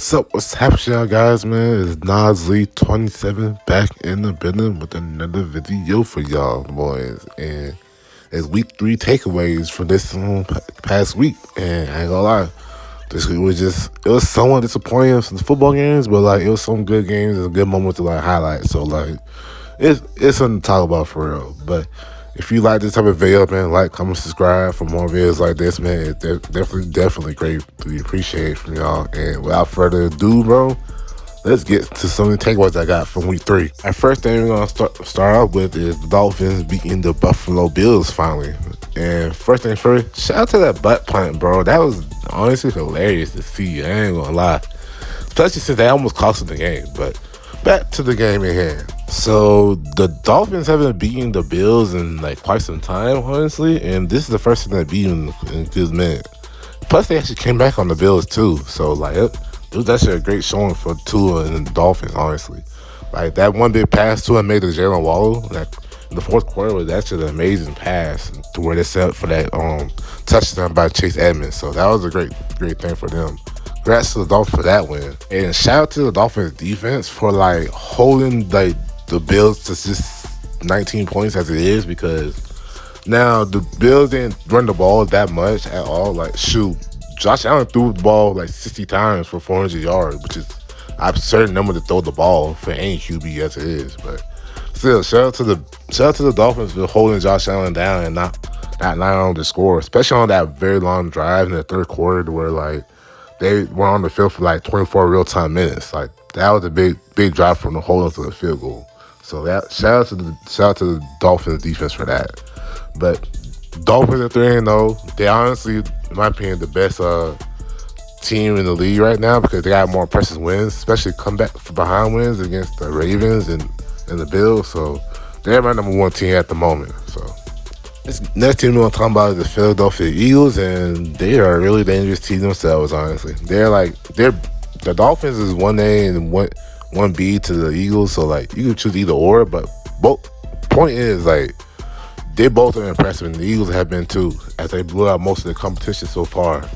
What's happening, y'all guys, man? It's Nas Lee 27 back in the building with another video for y'all, boys. And it's week 3 takeaways for this past week. And I ain't gonna lie, this week it was somewhat disappointing from the football games, but like it was some good games and good moments to like highlight. So like it's something to talk about for real. But if you like this type of video, man, like, comment, subscribe for more videos like this, man. It's definitely great to be appreciated from y'all. And without further ado, bro, let's get to some of the takeaways I got from week 3. Our first thing we're gonna start off with is the Dolphins beating the Buffalo Bills finally. And first thing first, shout out to that butt punt, bro. That was honestly hilarious to see. I ain't gonna lie, especially since they almost cost us the game. But back to the game at hand. So the Dolphins haven't beaten the Bills in like quite some time, honestly, and this is the first time they beat them in a good minute. Plus, they actually came back on the Bills too, so like it was actually a great showing for Tua and the Dolphins, honestly. Like that one big pass Tua made to Jalen Waddle, like in the fourth quarter, was actually an amazing pass to where they set up for that touchdown by Chase Edmonds. So that was a great thing for them. Congrats to the Dolphins for that win, and shout out to the Dolphins defense for like holding like the Bills to just 19 points as it is, because now the Bills didn't run the ball that much at all. Like, shoot, Josh Allen threw the ball like 60 times for 400 yards, which is an absurd number to throw the ball for any QB as it is. But still, shout out to the Dolphins for holding Josh Allen down and not allowing him to score, especially on that very long drive in the third quarter where like they were on the field for like 24 real-time minutes. Like that was a big drive from the hold to the field goal. So that shout out to the Dolphins defense for that. But Dolphins at 3-0, they honestly, in my opinion, the best team in the league right now, because they got more impressive wins, especially comeback from behind wins against the Ravens and the Bills. So they're my number 1 team at the moment. So this next team we're gonna talk about is the Philadelphia Eagles, and they are a really dangerous team themselves. Honestly, the Dolphins is 1A and 1B to the Eagles, so like you can choose either or, but both point is like they both are impressive, and the Eagles have been too, as they blew out most of the competition so far.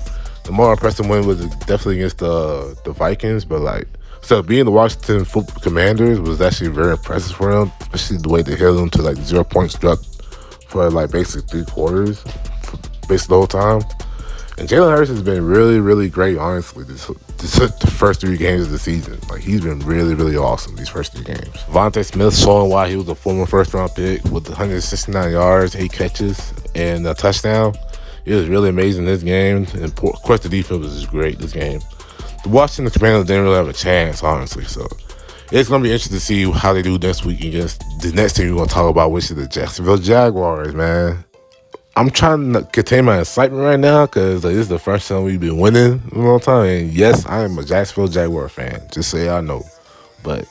The more impressive win was definitely against the Vikings, but like so being the Washington Football Commanders was actually very impressive for them, especially the way they held them to like 0 points struck for like basically 3 quarters, basically the whole time. And Jalen Hurts has been really great, honestly, this the first 3 games of the season. Like, he's been really awesome these first 3 games. Vontae Smith showing why he was a former first-round pick with 169 yards, 8 catches, and a touchdown. It was really amazing this game. And of course, the defense was just great this game. The Washington Commanders didn't really have a chance, honestly. So it's going to be interesting to see how they do next week against the next team we're going to talk about, which is the Jacksonville Jaguars, man. I'm trying to contain my excitement right now because like, this is the first time we've been winning in a long time. And yes, I am a Jacksonville Jaguar fan, just so y'all know. But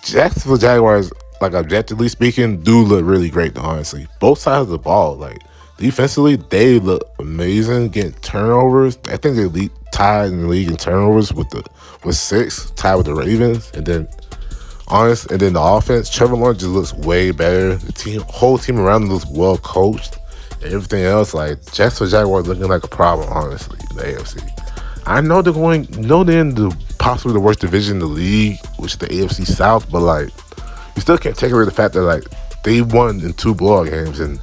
Jacksonville Jaguars, like objectively speaking, do look really great, honestly. Both sides of the ball, like defensively, they look amazing, getting turnovers. I think they tied in the league in turnovers with 6, tied with the Ravens. And then the offense, Trevor Lawrence just looks way better. The whole team around them looks well coached. Everything else, like Jacksonville Jaguars looking like a problem, honestly, in the AFC. I know they're in possibly the worst division in the league, which is the AFC South, but like you still can't take away the fact that like they won in 2 blowout games, and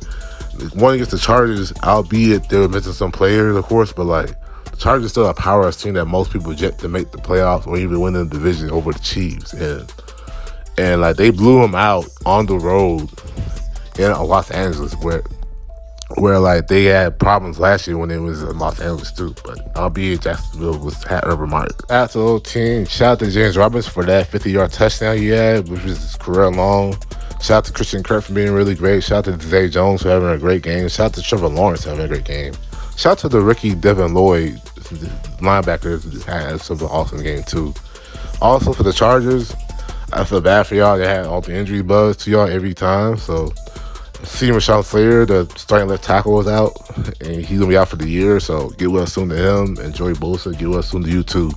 one against the Chargers, albeit they were missing some players, of course, but like the Chargers still a powerhouse team that most people reject to make the playoffs or even win the division over the Chiefs, and like they blew them out on the road in Los Angeles, where like they had problems last year when they was in Los Angeles too, but albeit Jacksonville had a remark. Shout out to the whole team. Shout out to James Robinson for that 50-yard touchdown he had, which was his career long. Shout out to Christian Kirk for being really great. Shout out to Zay Jones for having a great game. Shout out to Trevor Lawrence for having a great game. Shout out to the rookie Devin Lloyd, linebacker, who had some awesome game too. Also for the Chargers, I feel bad for y'all. They had all the injury buzz to y'all every time, so see Rashawn Slater, the starting left tackle, was out, and he's going to be out for the year, so get well soon to him. And Joey Bosa, get well soon to you too.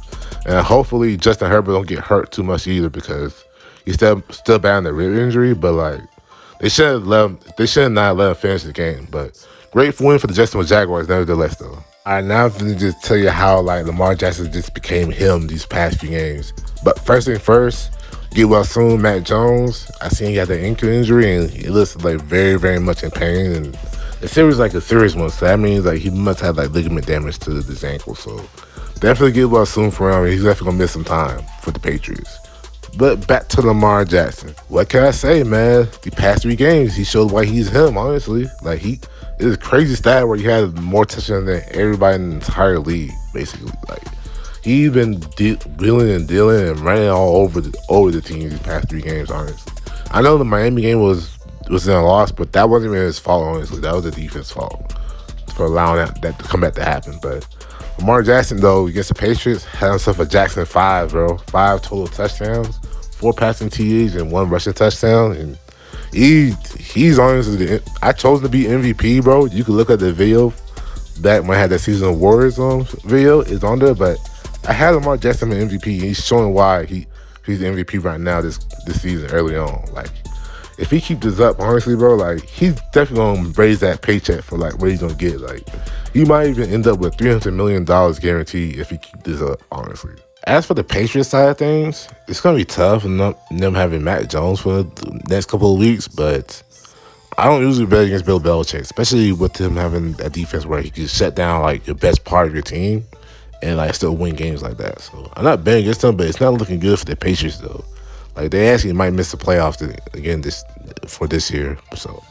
And hopefully Justin Herbert don't get hurt too much either, because he's still battling the rib injury, but like they should not let him finish the game. But great win for the Jacksonville Jaguars nevertheless, though. All right, now I'm gonna just tell you how like Lamar Jackson just became him these past few games. But first thing first, get well soon, Matt Jones. I seen he had an ankle injury and he looks like very, very much in pain. And the series like a serious one, so that means like he must have like ligament damage to this ankle. So definitely get well soon for him. He's definitely gonna miss some time for the Patriots. But back to Lamar Jackson. What can I say, man? The past 3 games, he showed why he's him, honestly. Like, it was a crazy stat where he had more touchdowns than everybody in the entire league, basically. Like, he's been wheeling and dealing and running all over the team these past 3 games, honestly. I know the Miami game was in a loss, but that wasn't even his fault, honestly. That was the defense fault for allowing that comeback to happen. But Lamar Jackson, though, against the Patriots, had himself a Jackson 5, bro. 5 total touchdowns, 4 passing TDs, and 1 rushing touchdown. And he's honestly, I chose to be MVP, bro. You can look at the video back when I had that Season of Warriors video. It's on there, but I had Lamar Jackson an MVP. And he's showing why he's the MVP right now this season early on. Like, if he keeps this up, honestly, bro, like, he's definitely gonna raise that paycheck for like what he's gonna get. Like, he might even end up with $300 million guaranteed if he keeps this up, honestly. As for the Patriots side of things, it's gonna be tough and them having Matt Jones for the next couple of weeks, but I don't usually bet against Bill Belichick, especially with him having a defense where he can shut down like the best part of your team and like still win games like that. So I'm not betting against them, but it's not looking good for the Patriots though. Like, they actually might miss the playoffs again this year. So,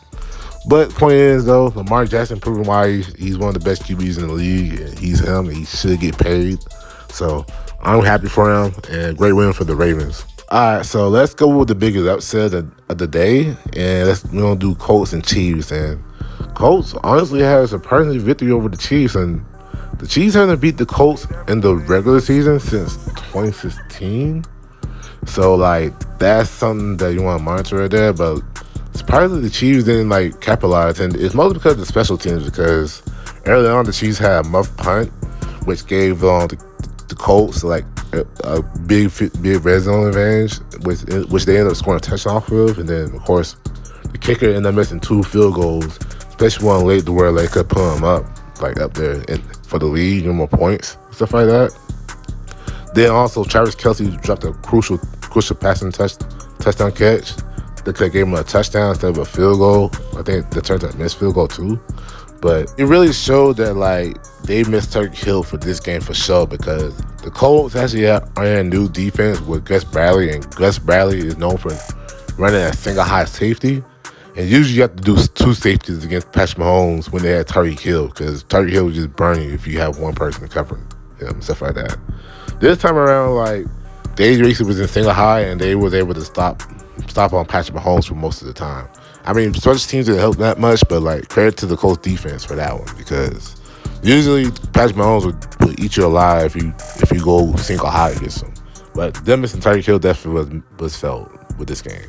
but the point is though, Lamar Jackson proving why he's one of the best QBs in the league. And he's him. And he should get paid. So I'm happy for him, and great win for the Ravens. All right, so let's go with the biggest upset of the day, and we're gonna do Colts and Chiefs. And Colts honestly has a surprising victory over the Chiefs, and the Chiefs haven't beat the Colts in the regular season since 2016. So, like, that's something that you want to monitor right there. But surprisingly, the Chiefs didn't, like, capitalize. And it's mostly because of the special teams, because early on, the Chiefs had a muff punt, which gave the Colts, like, a big red zone advantage, which they ended up scoring a touchdown off of. And then, of course, the kicker ended up missing 2 field goals, especially one late to where they could put him up, like, up there for the lead, more points, stuff like that. Then also, Travis Kelce dropped a crucial passing touchdown catch that could have gave him a touchdown instead of a field goal. I think that turned out a missed field goal too. But it really showed that, like, they missed Turkey Hill for this game for sure, because the Colts actually are in a new defense with Gus Bradley, and Gus Bradley is known for running a single high safety. And usually you have to do 2 safeties against Patrick Mahomes when they had Tyreek Hill, because Tyreek Hill would just burn you if you have one person covering him, stuff like that. This time around, like, Dave Reese was in single high, and they was able to stop on Patrick Mahomes for most of the time. I mean, special teams didn't help that much, but, like, credit to the Colts defense for that one, because usually Patrick Mahomes would eat you alive if you go single high against him. But them missing Tyreek Hill definitely was felt with this game.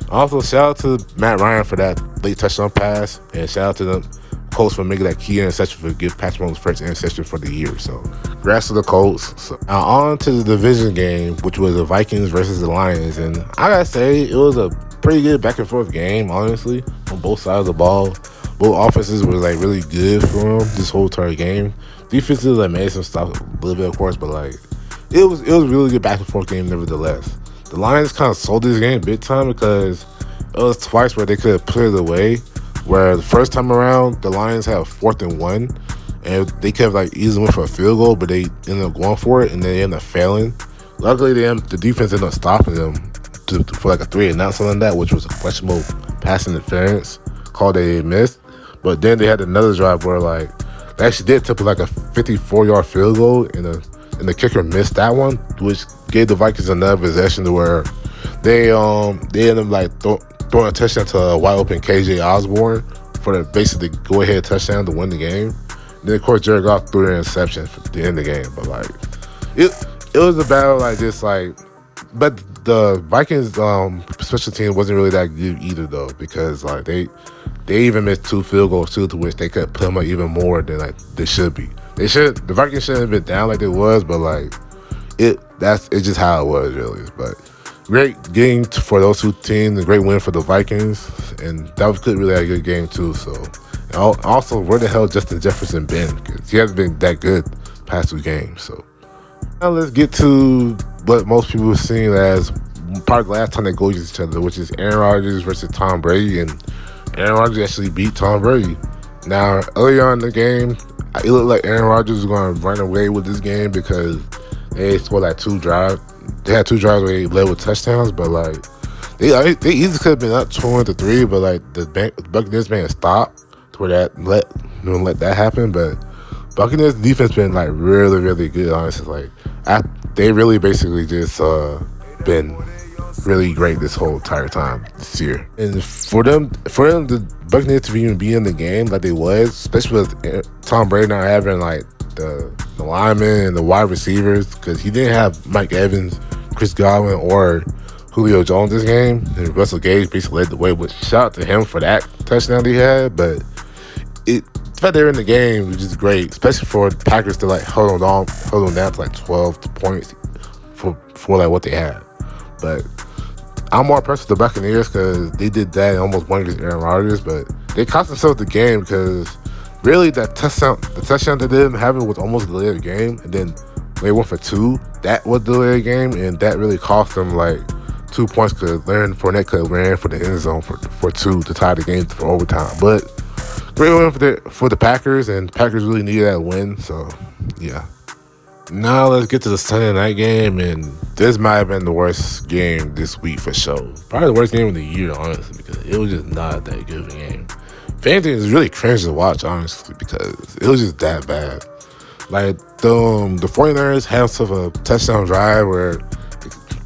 Also, shout out to Matt Ryan for that late touchdown pass, and shout out to the Colts for making that key interception for give Patrick Mahomes' first interception for the year. So, congrats to the Colts. So, now on to the division game, which was the Vikings versus the Lions, and I gotta say it was a pretty good back and forth game, honestly, on both sides of the ball. Both offenses were like really good for them this whole entire game. Defenses like made some stuff a little bit, of course, but like it was a really good back and forth game nevertheless. The Lions kind of sold this game big time because it was twice where they could have put it away. Where the first time around, the Lions had a 4th and 1, and they could have like easily went for a field goal, but they ended up going for it, and they ended up failing. Luckily, the defense ended up stopping them for like a 3 and out, something like that, which was a questionable pass interference call they missed. But then they had another drive where like they actually did tip like a 54-yard field goal, and the kicker missed that one, which gave the Vikings another possession to where they ended up like throwing a touchdown to a wide open KJ Osborne for the basically go ahead touchdown to win the game. And then of course Jared Goff threw an interception for the end of the game. But like it was a battle like this, like, but the Vikings special team wasn't really that good either though, because like they even missed 2 field goals too, to which they could put them up even more than like they should be. The Vikings shouldn't have been down like they was, but like it's just how it was really. But great game for those 2 teams, a great win for the Vikings, and that was really a good game too. So Also, where the hell Justin Jefferson been? Because he hasn't been that good past 2 games. So now let's get to what most people are seeing as probably the last time they go against each other, which is Aaron Rodgers versus Tom Brady, and Aaron Rodgers actually beat Tom Brady. Now, early on in the game, it looked like Aaron Rodgers was going to run away with this game because they scored like 2 drives. They had 2 drives where they led with touchdowns, but like they easily could have been up 20-3, but like the Buccaneers man stopped to where that let that happen. But Buccaneers defense been like really, really good, honestly. Like they really basically just been really great this whole entire time this year. And for them, the Buccaneers to even be in the game like they was, especially with Tom Brady not having like the linemen and the wide receivers, because he didn't have Mike Evans, Chris Godwin, or Julio Jones this game. And Russell Gage basically led the way, which shout out to him for that touchdown he had. But the fact they're in the game was just great, especially for the Packers to like hold them down to like 12 points for like what they had. But I'm more impressed with the Buccaneers because they did that and almost won against Aaron Rodgers, but they cost themselves the game because really the touchdown that they didn't have it was almost delayed the game, and then they went for 2. That was delayed the game, and that really cost them like 2 points because Leonard Fournette could have ran for the end zone for 2 to tie the game for overtime. But great win for the Packers, and Packers really needed that win. So yeah. Now let's get to the Sunday night game, and this might have been the worst game this week for sure. Probably the worst game of the year, honestly, because it was just not that good of a game. Fantasy is really cringe to watch, honestly, because it was just that bad. Like the 49ers had themselves a touchdown drive where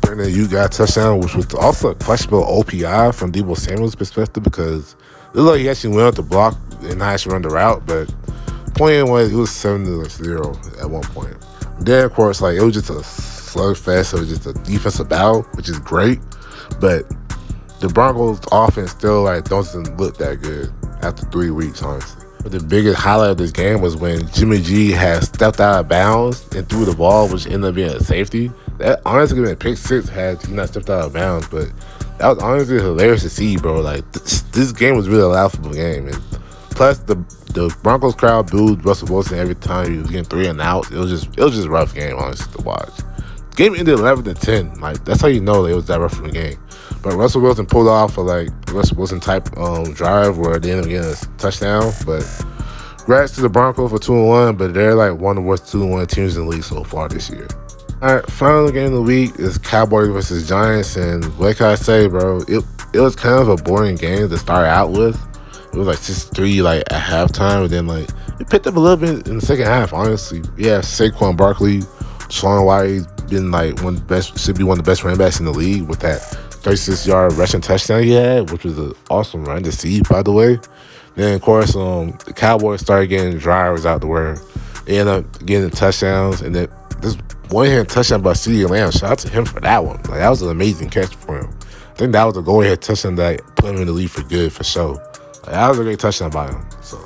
Brandon Ayuk got a touchdown, which was also a questionable OPI from Deebo Samuel's perspective because it looked like he actually went up the block and not actually run the route, but point was it was 7-0 at one point. Then, of course, like it was just a slugfest. It was just a defensive battle, which is great. But the Broncos' offense still like doesn't look that good after 3 weeks, honestly. But the biggest highlight of this game was when Jimmy G had stepped out of bounds and threw the ball, which ended up being a safety. That honestly could have been a pick 6 had he not stepped out of bounds. But that was honestly hilarious to see, bro. Like this game was really a laughable game, and plus the Broncos crowd booed Russell Wilson every time he was getting 3 and outs. It was just a rough game, honestly, to watch. The game ended 11-10. Like that's how you know it was that rough of a game. But Russell Wilson pulled off a like Russell Wilson type drive where they ended up getting a touchdown. But congrats to the Broncos for 2-1. But they're like one of the worst 2-1 teams in the league so far this year. All right, final game of the week is Cowboys versus Giants, and what can I say, bro? It was kind of a boring game to start out with. It was like 6-3 like at halftime, and then like it picked up a little bit in the second half. Honestly, yeah, Saquon Barkley, Sean White's been like should be one of the best running backs in the league with that 36-yard rushing touchdown he had, which was an awesome run to see, by the way. Then of course, the Cowboys started getting drivers out the way. They ended up getting the touchdowns, and then this one-hand touchdown by CeeDee Lamb. Shout out to him for that one. Like that was an amazing catch for him. I think that was a go-ahead touchdown that put him in the lead for good for sure. Like, that was a great touchdown by him. So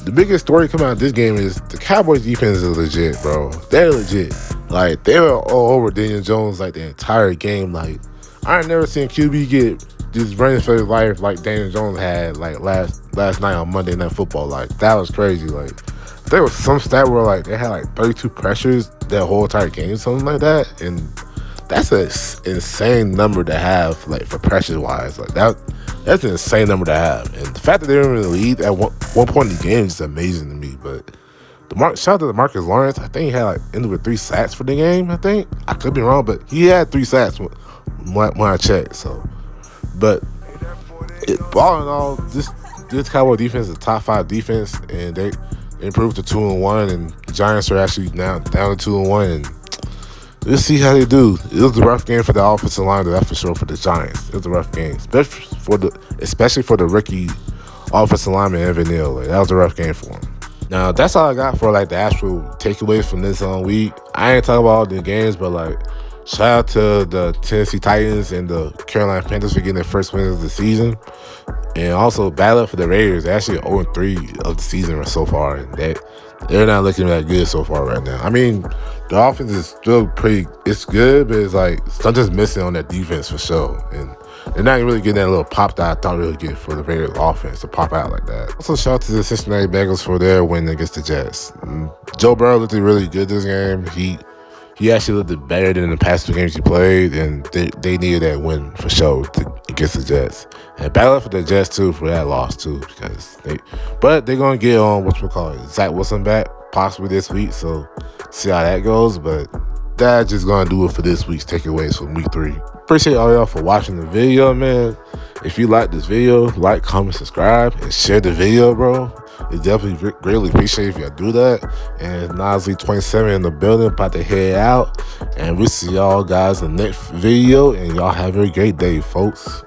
the biggest story coming out of this game is the Cowboys defense is legit, bro. They're legit. Like they were all over Daniel Jones like the entire game. Like I ain't never seen QB get just running for his life like Daniel Jones had like last night on Monday Night Football. Like that was crazy. Like there was some stat where like they had like 32 pressures that whole entire game, something like that, and that's an insane number to have like for pressure wise. Like that's an insane number to have, and the fact that they were in the lead at one point in the game is just amazing to me. But shout out to Marcus Lawrence. I think he had like ended with 3 sacks for the game. I think I could be wrong, but he had 3 sacks when I checked. So, but all in all, this Cowboy defense is a top 5 defense, and they improved to 2-1, and the Giants are actually now down to 2-1, and let's see how they do. It was a rough game for the offensive line, that's for sure, for the Giants. It was a rough game, especially for the rookie offensive lineman Evan Neal. Like, that was a rough game for him. Now, that's all I got for like the actual takeaways from this week. I ain't talking about all the games, but like shout out to the Tennessee Titans and the Carolina Panthers for getting their first wins of the season. And also battle for the Raiders. They're actually 0-3 of the season so far, and they're not looking that good so far right now. I mean, the offense is still it's good, but it's like something's missing on that defense for sure. And they're not really getting that little pop that I thought they would get for the Raiders offense to pop out like that. Also, shout out to the Cincinnati Bengals for their win against the Jets. Joe Burrow looked really good this game. He actually looked better than the past 2 games he played, and they needed that win for sure against the Jets. And bad luck for the Jets too for that loss too, but they're gonna get on Zach Wilson back possibly this week, so see how that goes. But that's just gonna do it for this week's takeaways from week 3. Appreciate all y'all for watching the video, man. If you like this video, like, comment, subscribe, and share the video, bro. It's definitely greatly appreciated if y'all do that. And Nasli 27 in the building, about to head out. And we'll see y'all guys in the next video. And y'all have a great day, folks.